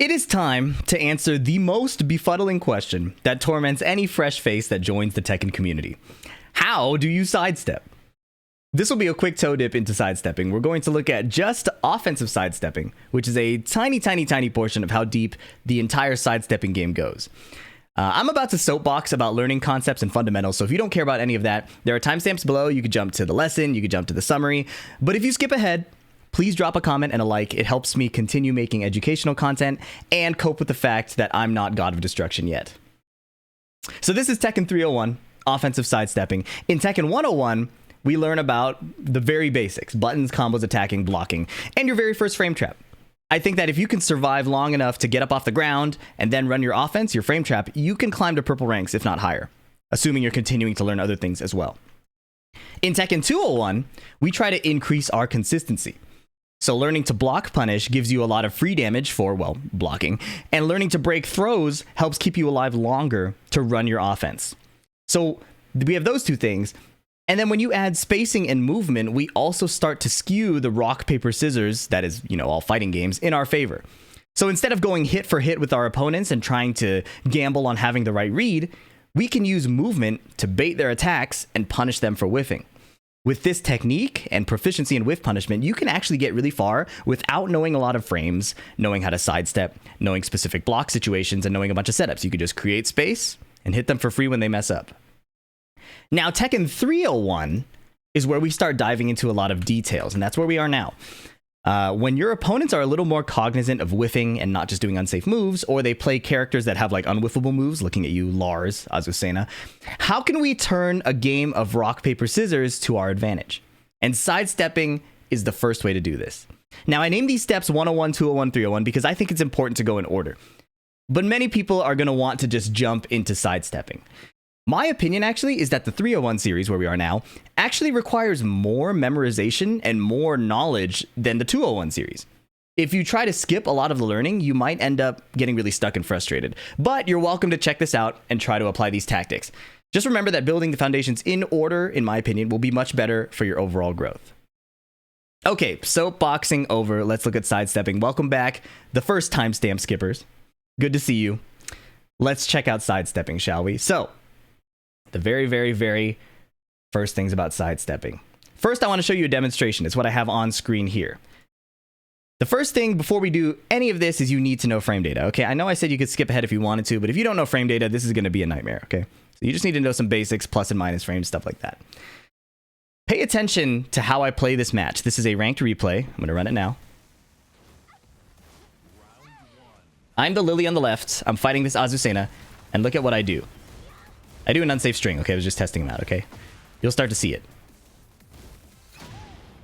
It is time to answer the most befuddling question that torments any fresh face that joins the Tekken community. How do you sidestep? This will be a quick toe dip into sidestepping. We're going to look at just offensive sidestepping, which is a tiny portion of how deep the entire sidestepping game goes. I'm about to soapbox about learning concepts and fundamentals, so if you don't care about any of that, there are timestamps below. You could jump to the lesson, you could jump to the summary, but if you skip ahead, please drop a comment and a like. It helps me continue making educational content and cope with the fact that I'm not God of Destruction yet. So this is Tekken 301, offensive sidestepping. In Tekken 101, we learn about the very basics: buttons, combos, attacking, blocking, and your very first frame trap. I think that if you can survive long enough to get up off the ground and then run your offense, your frame trap, you can climb to purple ranks, if not higher, assuming you're continuing to learn other things as well. In Tekken 201, we try to increase our consistency. So learning to block punish gives you a lot of free damage for, well, blocking, and learning to break throws helps keep you alive longer to run your offense. So we have those two things. And then when you add spacing and movement, we also start to skew the rock, paper, scissors, that is, all fighting games, in our favor. So instead of going hit for hit with our opponents and trying to gamble on having the right read, we can use movement to bait their attacks and punish them for whiffing. With this technique and proficiency in whiff punishment, you can actually get really far without knowing a lot of frames, knowing how to sidestep, knowing specific block situations, and knowing a bunch of setups. You could just create space and hit them for free when they mess up. Now, Tekken 301 is where we start diving into a lot of details, and that's where we are now. When your opponents are a little more cognizant of whiffing and not just doing unsafe moves, or they play characters that have like unwhiffable moves, looking at you, Lars, Azucena, how can we turn a game of rock, paper, scissors to our advantage? And sidestepping is the first way to do this. Now, I named these steps 101, 201, 301 because I think it's important to go in order. But many people are going to want to just jump into sidestepping. My opinion, actually, is that the 301 series, where we are now, actually requires more memorization and more knowledge than the 201 series. If you try to skip a lot of the learning, you might end up getting really stuck and frustrated. But you're welcome to check this out and try to apply these tactics. Just remember that building the foundations in order, in my opinion, will be much better for your overall growth. Okay, soapboxing over, let's look at sidestepping. Welcome back, the first timestamp skippers. Good to see you. Let's check out sidestepping, shall we? So, the very first things about sidestepping. First, I want to show you a demonstration. It's what I have on screen here. The first thing before we do any of this is you need to know frame data. Okay, I know I said you could skip ahead if you wanted to, but if you don't know frame data, this is going to be a nightmare. Okay, so you just need to know some basics, plus and minus frames, stuff like that. Pay attention to how I play this match. This is a ranked replay. I'm going to run it now. I'm the Lily on the left. I'm fighting this Azucena, and look at what I do. I do an unsafe string. Okay, I was just testing them out, okay? You'll start to see it.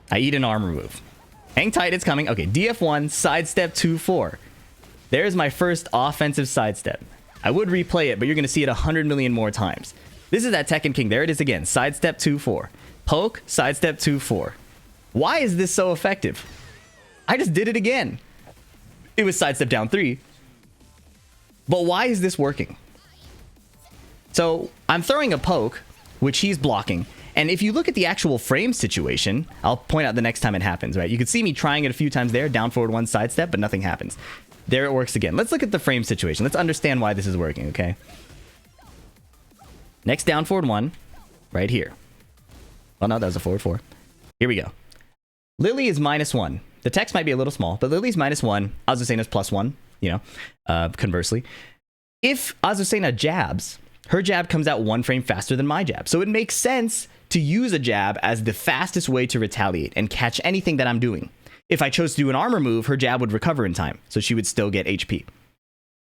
I eat an armor move. Hang tight, it's coming. Okay, DF1, sidestep 2-4. There's my first offensive sidestep. I would replay it, but you're going to see it 100 million more times. This is that Tekken King. There it is again. Sidestep 2-4. Poke, sidestep 2-4. Why is this so effective? I just did it again. It was sidestep down 3. But why is this working? So I'm throwing a poke, which he's blocking. And if you look at the actual frame situation, I'll point out the next time it happens, right? You can see me trying it a few times there, down forward 1 sidestep, but nothing happens. There it works again. Let's look at the frame situation. Let's understand why this is working, okay? Next down forward 1, right here. Well, no, that was a forward 4. Here we go. Lily is -1. The text might be a little small, but Lily's -1. Azucena's +1, conversely. If Azucena jabs, her jab comes out 1 frame faster than my jab. So it makes sense to use a jab as the fastest way to retaliate and catch anything that I'm doing. If I chose to do an armor move, her jab would recover in time. So she would still get HP.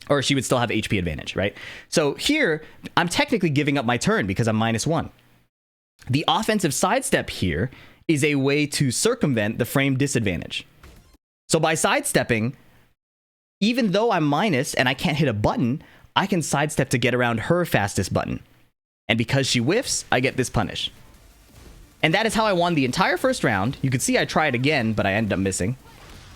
Or she would still have HP advantage, right? So here, I'm technically giving up my turn because I'm -1. The offensive sidestep here is a way to circumvent the frame disadvantage. So by sidestepping, even though I'm minus and I can't hit a button, I can sidestep to get around her fastest button. And because she whiffs, I get this punish. And that is how I won the entire first round. You can see I tried again, but I ended up missing.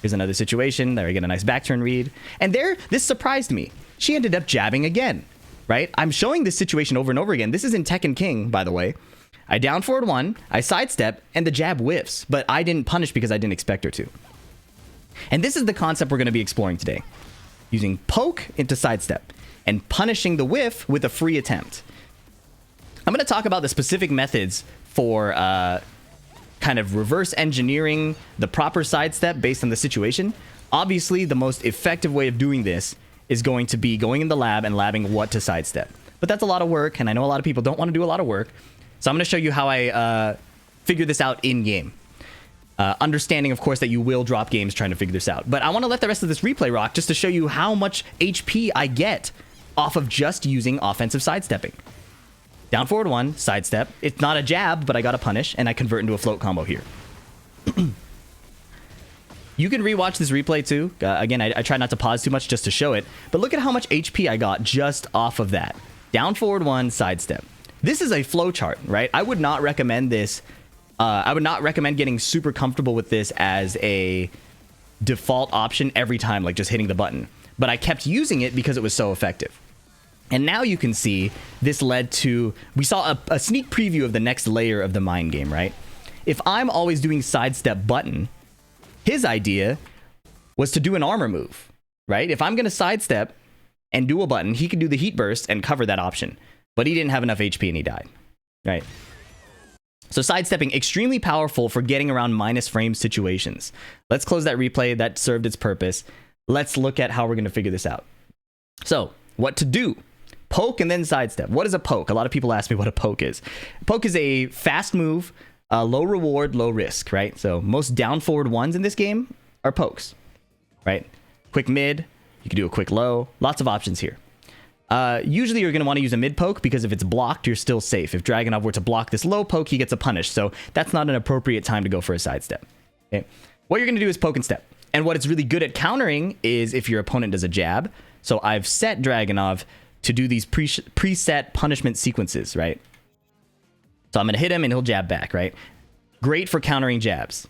Here's another situation. There I get a nice back turn read. And there, this surprised me. She ended up jabbing again, right? I'm showing this situation over and over again. This is in Tekken King, by the way. I down forward 1, I sidestep, and the jab whiffs. But I didn't punish because I didn't expect her to. And this is the concept we're going to be exploring today. using poke into sidestep, and punishing the whiff with a free attempt. I'm going to talk about the specific methods for kind of reverse engineering the proper sidestep based on the situation. Obviously, the most effective way of doing this is going to be going in the lab and labbing what to sidestep. But that's a lot of work, and I know a lot of people don't want to do a lot of work. So I'm going to show you how I figure this out in-game. Understanding, of course, that you will drop games trying to figure this out. But I want to let the rest of this replay rock just to show you how much HP I get off of just using offensive sidestepping. Down forward 1, sidestep. It's not a jab, but I got a punish, and I convert into a float combo here. You can rewatch this replay too. Again, I try not to pause too much just to show it, but look at how much HP I got just off of that. Down forward 1, sidestep. This is a flow chart, right? I would not recommend this. I would not recommend getting super comfortable with this as a default option every time, like just hitting the button. But I kept using it because it was so effective. And now you can see this led to, we saw a sneak preview of the next layer of the mind game, right? If I'm always doing sidestep button, his idea was to do an armor move, right? If I'm going to sidestep and do a button, he could do the heat burst and cover that option. But he didn't have enough HP and he died, right? So sidestepping, extremely powerful for getting around minus frame situations. Let's close that replay. That served its purpose. Let's look at how we're going to figure this out. So what to do? Poke and then sidestep. What is a poke? A lot of people ask me what a poke is. Poke is a fast move, low reward, low risk, right? So most down forward ones in this game are pokes, right? Quick mid, you can do a quick low, lots of options here. Usually you're going to want to use a mid poke because if it's blocked, you're still safe. If Dragunov were to block this low poke, he gets a punish. So that's not an appropriate time to go for a sidestep. Okay? What you're going to do is poke and step. And what it's really good at countering is if your opponent does a jab. So I've set Dragunov to do these preset punishment sequences, right? So I'm going to hit him and he'll jab back, right? Great for countering jabs.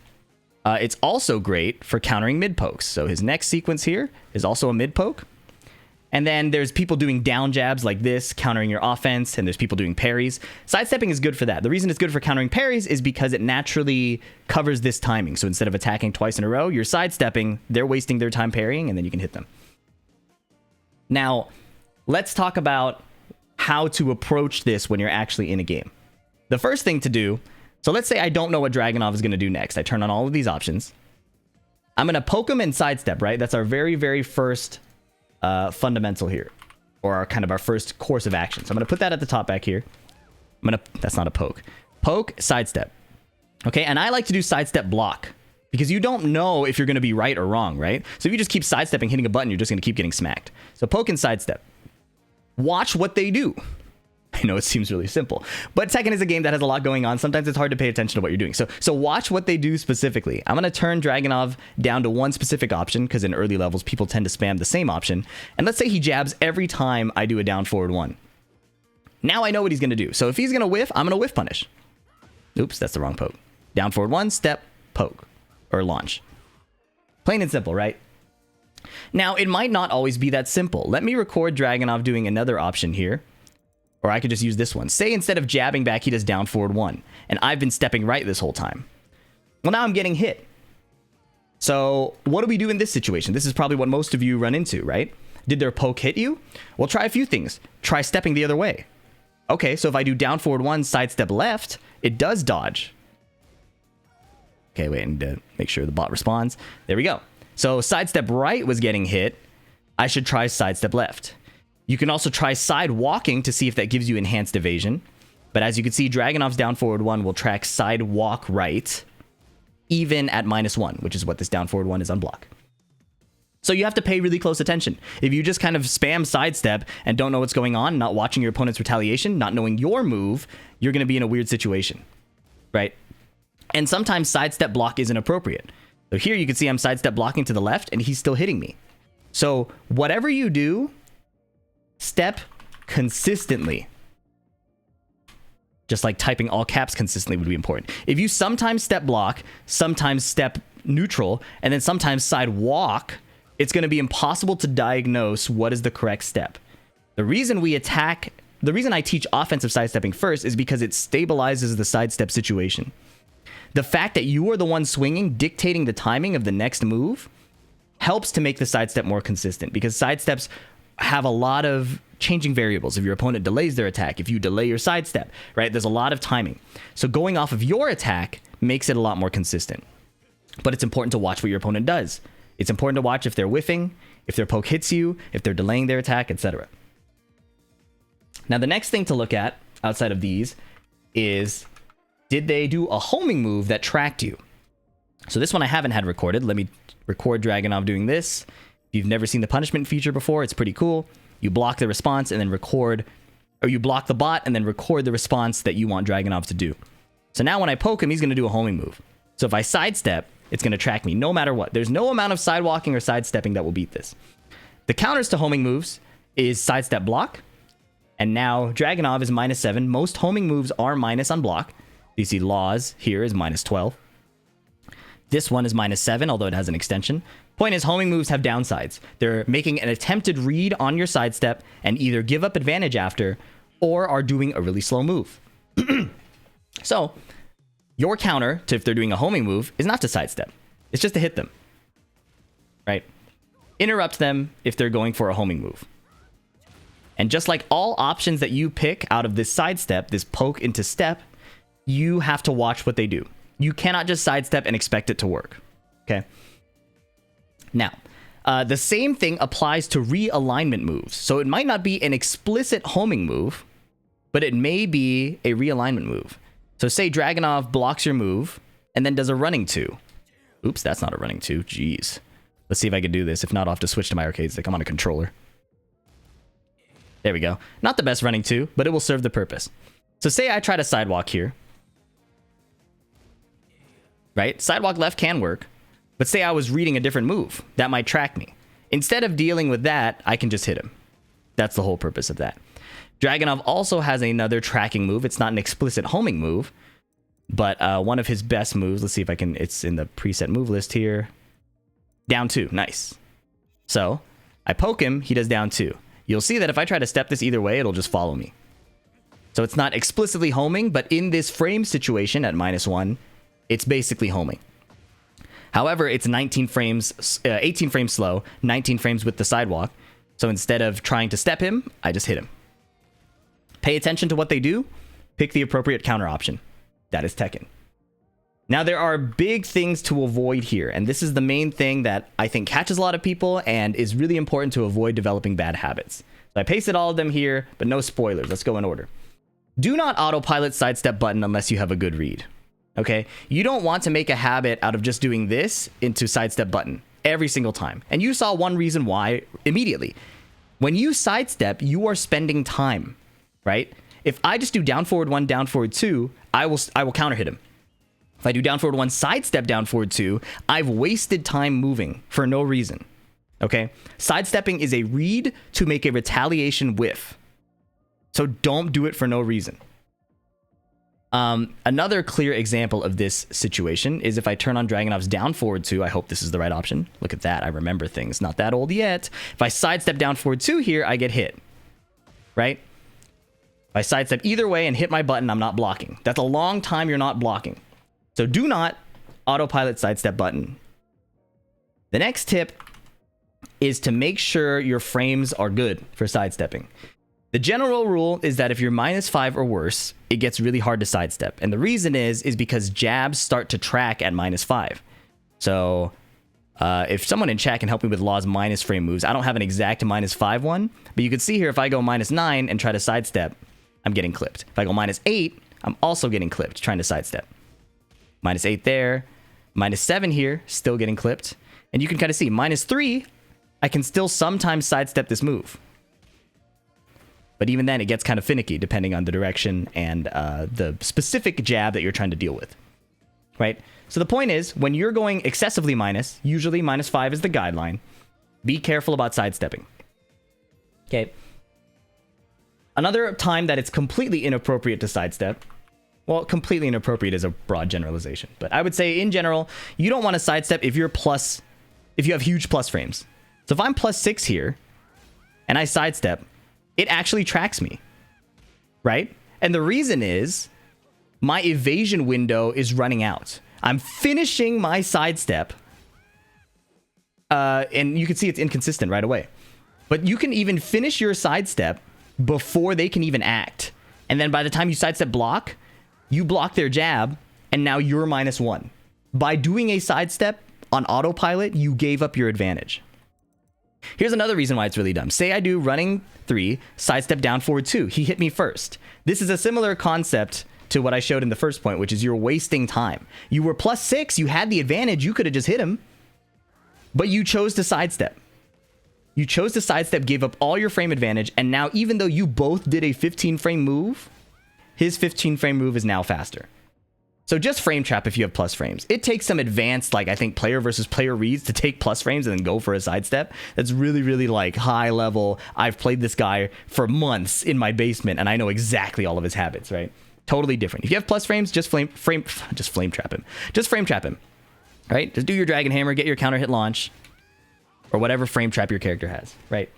It's also great for countering mid pokes. So his next sequence here is also a mid poke. And then there's people doing down jabs like this, countering your offense, and there's people doing parries. Sidestepping is good for that. The reason it's good for countering parries is because it naturally covers this timing. So instead of attacking twice in a row, you're sidestepping, they're wasting their time parrying, and then you can hit them. Now, let's talk about how to approach this when you're actually in a game. The first thing to do, so let's say I don't know what Dragunov is going to do next. I turn on all of these options. I'm going to poke him and sidestep, right? That's our very, very first fundamental here, or our first course of action. So I'm going to put that at the top back here. That's not a poke. Poke, sidestep. Okay, and I like to do sidestep block because you don't know if you're going to be right or wrong, right? So if you just keep sidestepping, hitting a button, you're just going to keep getting smacked. So poke and sidestep. Watch what they do. I know it seems really simple, but Tekken is a game that has a lot going on. Sometimes it's hard to pay attention to what you're doing. So watch what they do specifically. I'm going to turn Dragunov down to one specific option because in early levels, people tend to spam the same option. And let's say he jabs every time I do a down forward 1. Now I know what he's going to do. So if he's going to whiff, I'm going to whiff punish. Oops, that's the wrong poke. Down forward 1, step, poke, or launch. Plain and simple, right? Now, it might not always be that simple. Let me record Dragunov doing another option here. Or I could just use this one. Say instead of jabbing back, he does down forward 1. And I've been stepping right this whole time. Well, now I'm getting hit. So what do we do in this situation? This is probably what most of you run into, right? Did their poke hit you? Well, try a few things. Try stepping the other way. Okay, so if I do down forward 1, sidestep left, it does dodge. Okay, wait, and make sure the bot responds. There we go. So sidestep right was getting hit. I should try sidestep left. You can also try side walking to see if that gives you enhanced evasion. But as you can see, Dragunov's down forward 1 will track side walk right, even at -1, which is what this down forward 1 is on block. So you have to pay really close attention. If you just kind of spam sidestep and don't know what's going on, not watching your opponent's retaliation, not knowing your move, you're going to be in a weird situation, right? And sometimes sidestep block isn't appropriate. So here you can see I'm sidestep blocking to the left and he's still hitting me. So whatever you do, step consistently. Just like typing all caps consistently would be important. If you sometimes step block, sometimes step neutral, and then sometimes side walk, it's going to be impossible to diagnose what is the correct step. The reason I teach offensive sidestepping first is because it stabilizes the sidestep situation. The fact that you are the one swinging, dictating the timing of the next move, helps to make the sidestep more consistent, because sidesteps have a lot of changing variables. If your opponent delays their attack, if you delay your sidestep, right? There's a lot of timing. So going off of your attack makes it a lot more consistent. But it's important to watch what your opponent does. It's important to watch if they're whiffing, if their poke hits you, if they're delaying their attack, etc. Now, the next thing to look at outside of these is, did they do a homing move that tracked you? So this one I haven't had recorded. Let me record Dragunov doing this. If you've never seen the punishment feature before, it's pretty cool. You block the response and then record, or you block the bot and then record the response that you want Dragunov to do. So now when I poke him, he's going to do a homing move. So if I sidestep, it's going to track me no matter what. There's no amount of sidewalking or sidestepping that will beat this. The counters to homing moves is sidestep block. And now Dragunov is -7. Most homing moves are minus on block. You see Laws here is -12. This one is -7, although it has an extension. Point is, homing moves have downsides. They're making an attempted read on your sidestep and either give up advantage after or are doing a really slow move. So your counter to if they're doing a homing move is not to sidestep. It's just to hit them, right? Interrupt them if they're going for a homing move. And just like all options that you pick out of this sidestep, this poke into step, you have to watch what they do. You cannot just sidestep and expect it to work, okay? Now, the same thing applies to realignment moves. So it might not be an explicit homing move, but it may be a realignment move. So say Dragunov blocks your move and then does a running 2. Oops, that's not a running 2. Jeez. Let's see if I can do this. If not, I'll have to switch to my arcade stick. I'm on a controller. There we go. Not the best running 2, but it will serve the purpose. So say I try to sidewalk here. Right? Sidewalk left can work. But say I was reading a different move. That might track me. Instead of dealing with that, I can just hit him. That's the whole purpose of that. Dragunov also has another tracking move. It's not an explicit homing move, but one of his best moves. Let's see if I can. It's in the preset move list here. Down 2. Nice. So I poke him. He does down 2. You'll see that if I try to step this either way, it'll just follow me. So it's not explicitly homing, but in this frame situation at -1, it's basically homing. However, it's 18 frames slow, 19 frames with the sidewalk. So instead of trying to step him, I just hit him. Pay attention to what they do. Pick the appropriate counter option. That is Tekken. Now, there are big things to avoid here, and this is the main thing that I think catches a lot of people and is really important to avoid developing bad habits. So I pasted all of them here, but no spoilers. Let's go in order. Do not autopilot sidestep button unless you have a good read. Okay? You don't want to make a habit out of just doing this into sidestep button every single time. And you saw one reason why immediately. When you sidestep, you are spending time, right? If I just do down forward 1, down forward 2, I will counter hit him. If I do down forward 1, sidestep down forward 2, I've wasted time moving for no reason. Okay? Sidestepping is a read to make a retaliation whiff. So don't do it for no reason. Another clear example of this situation is if I turn on Dragunov's down forward 2, I hope this is the right option. Look at that. I remember things. Not that old yet. If I sidestep down forward 2 here, I get hit. Right? If I sidestep either way and hit my button, I'm not blocking. That's a long time you're not blocking. So do not autopilot sidestep button. The next tip is to make sure your frames are good for sidestepping. The general rule is that if you're -5 or worse, it gets really hard to sidestep. And the reason is because jabs start to track at -5. So if someone in chat can help me with Law's minus frame moves, I don't have an exact -5 one, but you can see here if I go -9 and try to sidestep, I'm getting clipped. If I go -8, I'm also getting clipped trying to sidestep. -8 there, -7 here, still getting clipped. And you can kind of see -3, I can still sometimes sidestep this move. But even then, it gets kind of finicky depending on the direction and the specific jab that you're trying to deal with, right? So the point is, when you're going excessively minus, usually -5 is the guideline, be careful about sidestepping. Okay. Another time that it's completely inappropriate to sidestep, well, completely inappropriate is a broad generalization, but I would say in general, you don't want to sidestep if you have huge plus frames. So if I'm +6 here and I sidestep, it actually tracks me, right? And the reason is my evasion window is running out. I'm finishing my sidestep And you can see it's inconsistent right away. But you can even finish your sidestep before they can even act. And then by the time you sidestep block, you block their jab, and now you're -1. By doing a sidestep on autopilot, you gave up your advantage. Here's another reason why it's really dumb. Say I do running 3, sidestep down forward 2. He hit me first. This is a similar concept to what I showed in the first point, which is you're wasting time. You were +6, you had the advantage, you could have just hit him, but you chose to sidestep. You chose to sidestep, gave up all your frame advantage, and now even though you both did a 15 frame move, his 15 frame move is now faster. So just frame trap if you have plus frames. It takes some advanced, like I think player versus player reads to take plus frames and then go for a sidestep. That's really, really like high level. I've played this guy for months in my basement and I know exactly all of his habits, right? Totally different. If you have plus frames, just flame trap him. Just frame trap him, right? Just do your Dragon Hammer, get your counter hit launch, or whatever frame trap your character has, right?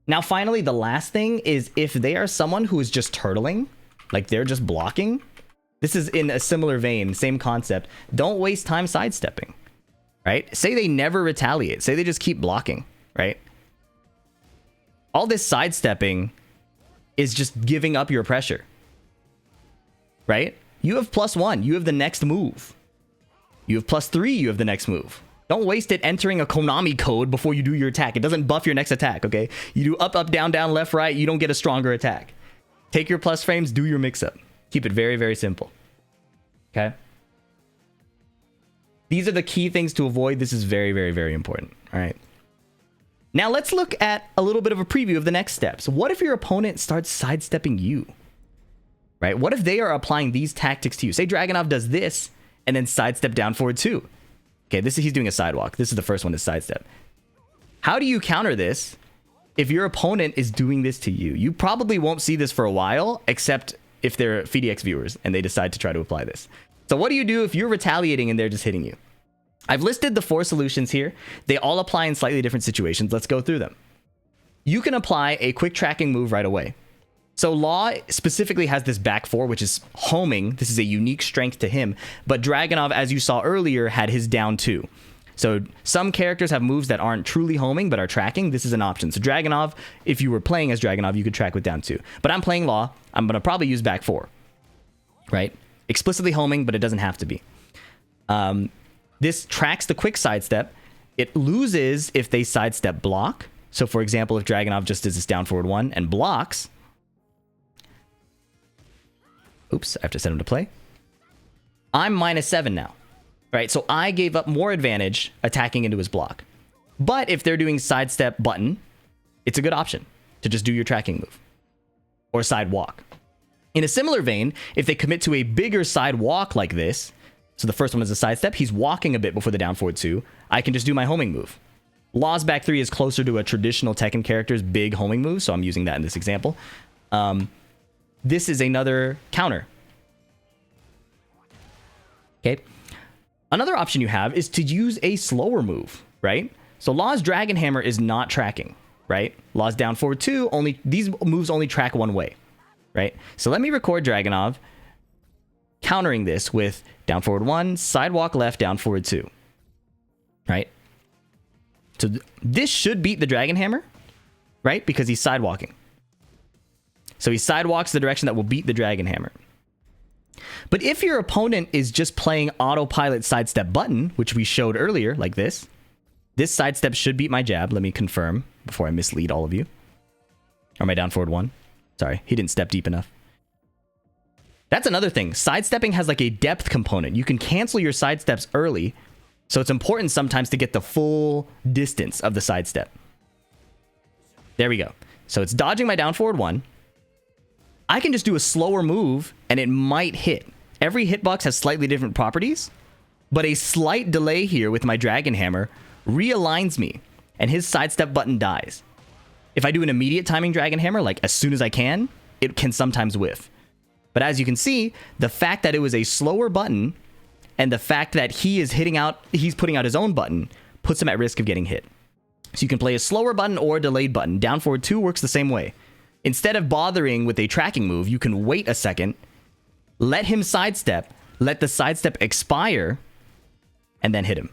Now, finally, the last thing is if they are someone who is just turtling, like they're just blocking, this is in a similar vein, same concept. Don't waste time sidestepping, right? Say they never retaliate. Say they just keep blocking, right? All this sidestepping is just giving up your pressure, right? You have +1. You have the next move. You have +3. You have the next move. Don't waste it entering a Konami code before you do your attack. It doesn't buff your next attack, okay? You do up, up, down, down, left, right. You don't get a stronger attack. Take your plus frames, do your mix-up. Keep it very, very simple. Okay? These are the key things to avoid. This is very, very, very important. All right. Now let's look at a little bit of a preview of the next steps. What if your opponent starts sidestepping you? Right? What if they are applying these tactics to you? Say Dragunov does this and then sidestep down forward 2. Okay, he's doing a sidewalk. This is the first one to sidestep. How do you counter this if your opponent is doing this to you? You probably won't see this for a while, except if they're PhiDX viewers and they decide to try to apply this. So what do you do if you're retaliating and they're just hitting you? I've listed the 4 solutions here. They all apply in slightly different situations. Let's go through them. You can apply a quick tracking move right away. So Law specifically has this back 4, which is homing. This is a unique strength to him. But Dragunov, as you saw earlier, had his down 2. So some characters have moves that aren't truly homing, but are tracking. This is an option. So Dragunov, if you were playing as Dragunov, you could track with down 2. But I'm playing Law. I'm going to probably use back 4. Right? Explicitly homing, but it doesn't have to be. This tracks the quick sidestep. It loses if they sidestep block. So for example, if Dragunov just does this down forward 1 and blocks. Oops, I have to send him to play. I'm -7 now. Right, so I gave up more advantage attacking into his block. But if they're doing sidestep button, it's a good option to just do your tracking move. Or sidewalk. In a similar vein, if they commit to a bigger sidewalk like this, so the first one is a sidestep, he's walking a bit before the down forward 2, I can just do my homing move. Law's back 3 is closer to a traditional Tekken character's big homing move, so I'm using that in this example. This is another counter. Okay. Another option you have is to use a slower move, right? So Law's Dragon Hammer is not tracking, right? Law's down forward 2, these moves only track one way, right? So let me record Dragunov countering this with down forward 1, sidewalk left, down forward 2, right? So this should beat the Dragon Hammer, right? Because he's sidewalking. So he sidewalks the direction that will beat the Dragon Hammer. But if your opponent is just playing autopilot sidestep button, which we showed earlier, like this sidestep should beat my jab. Let me confirm before I mislead all of you. Or my down forward 1. Sorry, he didn't step deep enough. That's another thing. Sidestepping has like a depth component. You can cancel your sidesteps early, so it's important sometimes to get the full distance of the sidestep. There we go. So it's dodging my down forward 1. I can just do a slower move and it might hit. Every hitbox has slightly different properties, but a slight delay here with my Dragon Hammer realigns me and his sidestep button dies. If I do an immediate timing Dragon Hammer, like as soon as I can, it can sometimes whiff. But as you can see, the fact that it was a slower button and the fact that he's putting out his own button puts him at risk of getting hit. So you can play a slower button or a delayed button. Down forward 2 works the same way. Instead of bothering with a tracking move, you can wait a second, let him sidestep, let the sidestep expire, and then hit him.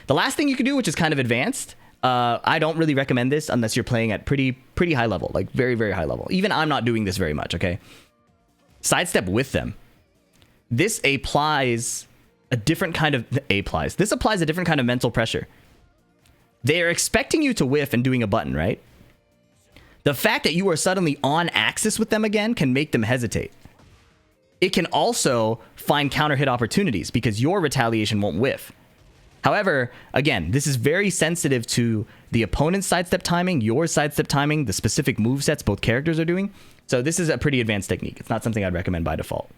The last thing you can do, which is kind of advanced, I don't really recommend this unless you're playing at pretty high level, like very, very high level. Even I'm not doing this very much, okay? Sidestep with them. This applies a different kind of... This applies a different kind of mental pressure. They are expecting you to whiff and doing a button, right? The fact that you are suddenly on axis with them again can make them hesitate. It can also find counter hit opportunities because your retaliation won't whiff. However, again, this is very sensitive to the opponent's sidestep timing, your sidestep timing, the specific movesets both characters are doing. So this is a pretty advanced technique. It's not something I'd recommend by default.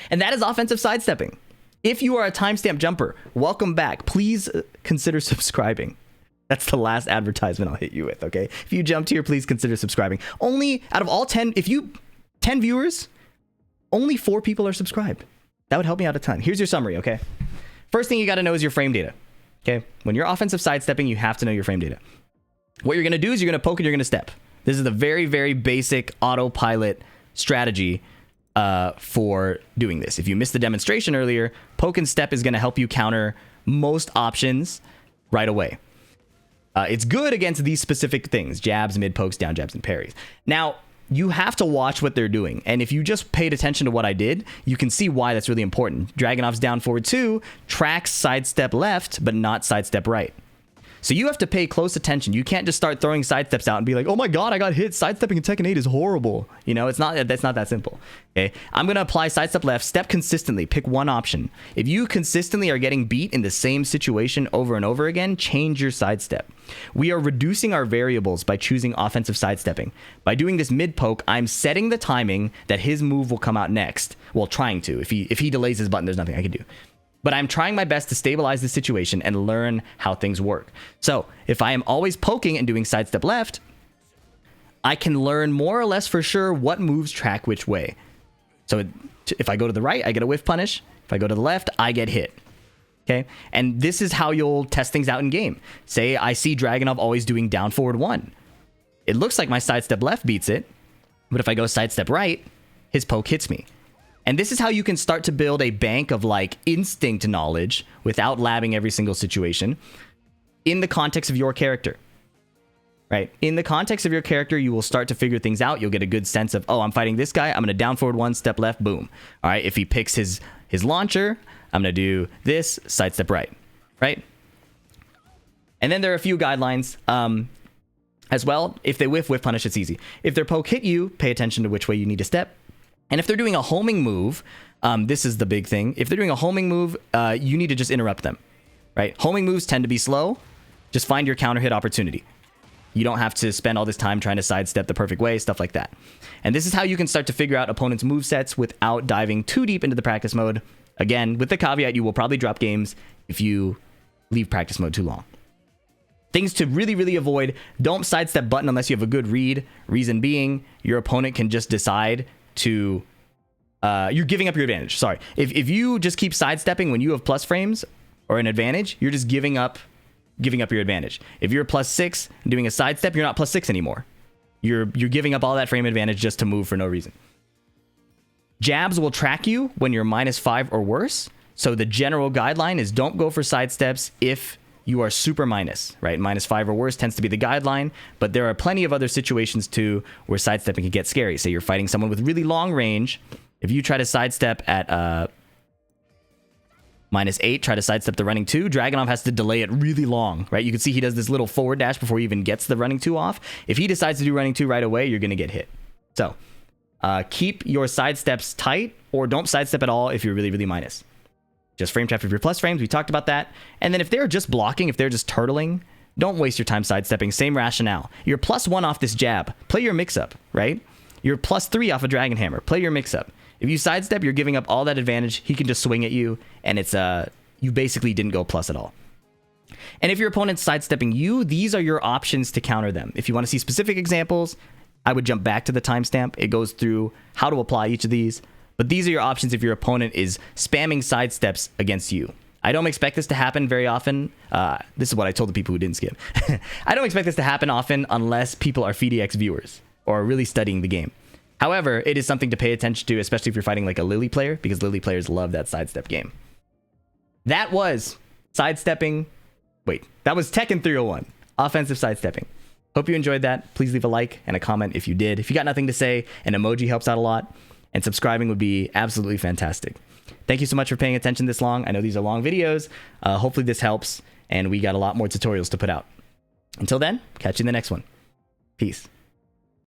And that is offensive sidestepping. If you are a timestamp jumper, welcome back. Please consider subscribing. That's the last advertisement I'll hit you with, okay? If you jumped here, please consider subscribing. Only out of all 10 viewers, only 4 people are subscribed. That would help me out a ton. Here's your summary, okay? First thing you got to know is your frame data. Okay, when you're offensive sidestepping, you have to know your frame data. What you're going to do is you're going to poke and you're going to step. This is the very, very basic autopilot strategy for doing this. If you missed the demonstration earlier, poke and step is going to help you counter most options right away. It's good against these specific things: jabs, mid pokes, down jabs, and parries. Now, you have to watch what they're doing. And if you just paid attention to what I did, you can see why that's really important. Dragunov's down forward 2 tracks sidestep left, but not sidestep right. So you have to pay close attention. You can't just start throwing sidesteps out and be like, oh my God, I got hit. Sidestepping in Tekken 8 is horrible. You know, that's not that simple. Okay, I'm going to apply sidestep left, step consistently, pick one option. If you consistently are getting beat in the same situation over and over again, change your sidestep. We are reducing our variables by choosing offensive sidestepping. By doing this mid poke, I'm setting the timing that his move will come out next. Well, trying to. If he delays his button, there's nothing I can do. But I'm trying my best to stabilize the situation and learn how things work. So if I am always poking and doing sidestep left, I can learn more or less for sure what moves track which way. So if I go to the right, I get a whiff punish. If I go to the left, I get hit. Okay, and this is how you'll test things out in game. Say I see Dragunov always doing down forward 1. It looks like my sidestep left beats it, but if I go sidestep right, his poke hits me. And this is how you can start to build a bank of like instinct knowledge without labbing every single situation in the context of your character, right? In the context of your character, you will start to figure things out. You'll get a good sense of, oh, I'm fighting this guy. I'm going to down forward 1, step left, boom. All right, if he picks his launcher, I'm going to do this, sidestep right, right? And then there are a few guidelines as well. If they whiff punish, it's easy. If their poke hit you, pay attention to which way you need to step. And if they're doing a homing move, this is the big thing. If they're doing a homing move, you need to just interrupt them, right? Homing moves tend to be slow. Just find your counter hit opportunity. You don't have to spend all this time trying to sidestep the perfect way, stuff like that. And this is how you can start to figure out opponents' movesets without diving too deep into the practice mode. Again, with the caveat, you will probably drop games if you leave practice mode too long. Things to really, really avoid: don't sidestep button unless you have a good read. Reason being, your opponent can just decide to you're giving up your advantage. Sorry, if you just keep sidestepping when you have plus frames or an advantage, you're just giving up your advantage. If you're +6 and doing a sidestep, you're not +6 anymore. You're giving up all that frame advantage just to move for no reason. Jabs will track you when you're -5 or worse. So the general guideline is don't go for sidesteps if you are super minus, right? -5 or worse tends to be the guideline, but there are plenty of other situations too where sidestepping can get scary. Say you're fighting someone with really long range. If you try to sidestep at -8, try to sidestep the running 2, Dragunov has to delay it really long, right? You can see he does this little forward dash before he even gets the running 2 off. If he decides to do running 2 right away, you're going to get hit. So keep your sidesteps tight, or don't sidestep at all if you're really, really minus. Just frame trap if you're plus frames. We talked about that. And then if they're just blocking, if they're just turtling, don't waste your time sidestepping. Same rationale. You're +1 off this jab. Play your mix-up, right? You're +3 off a Dragon Hammer. Play your mix-up. If you sidestep, you're giving up all that advantage. He can just swing at you, and it's you basically didn't go plus at all. And if your opponent's sidestepping you, these are your options to counter them. If you want to see specific examples, I would jump back to the timestamp. It goes through how to apply each of these. But these are your options if your opponent is spamming sidesteps against you. I don't expect this to happen very often. This is what I told the people who didn't skip. I don't expect this to happen often unless people are PhiDX viewers or are really studying the game. However, it is something to pay attention to, especially if you're fighting like a Lily player, because Lily players love that sidestep game. That was sidestepping. Wait, that was Tekken 301. Offensive sidestepping. Hope you enjoyed that. Please leave a like and a comment if you did. If you got nothing to say, an emoji helps out a lot. And subscribing would be absolutely fantastic. Thank you so much for paying attention this long. I know these are long videos. Hopefully this helps. And we got a lot more tutorials to put out. Until then, catch you in the next one. Peace.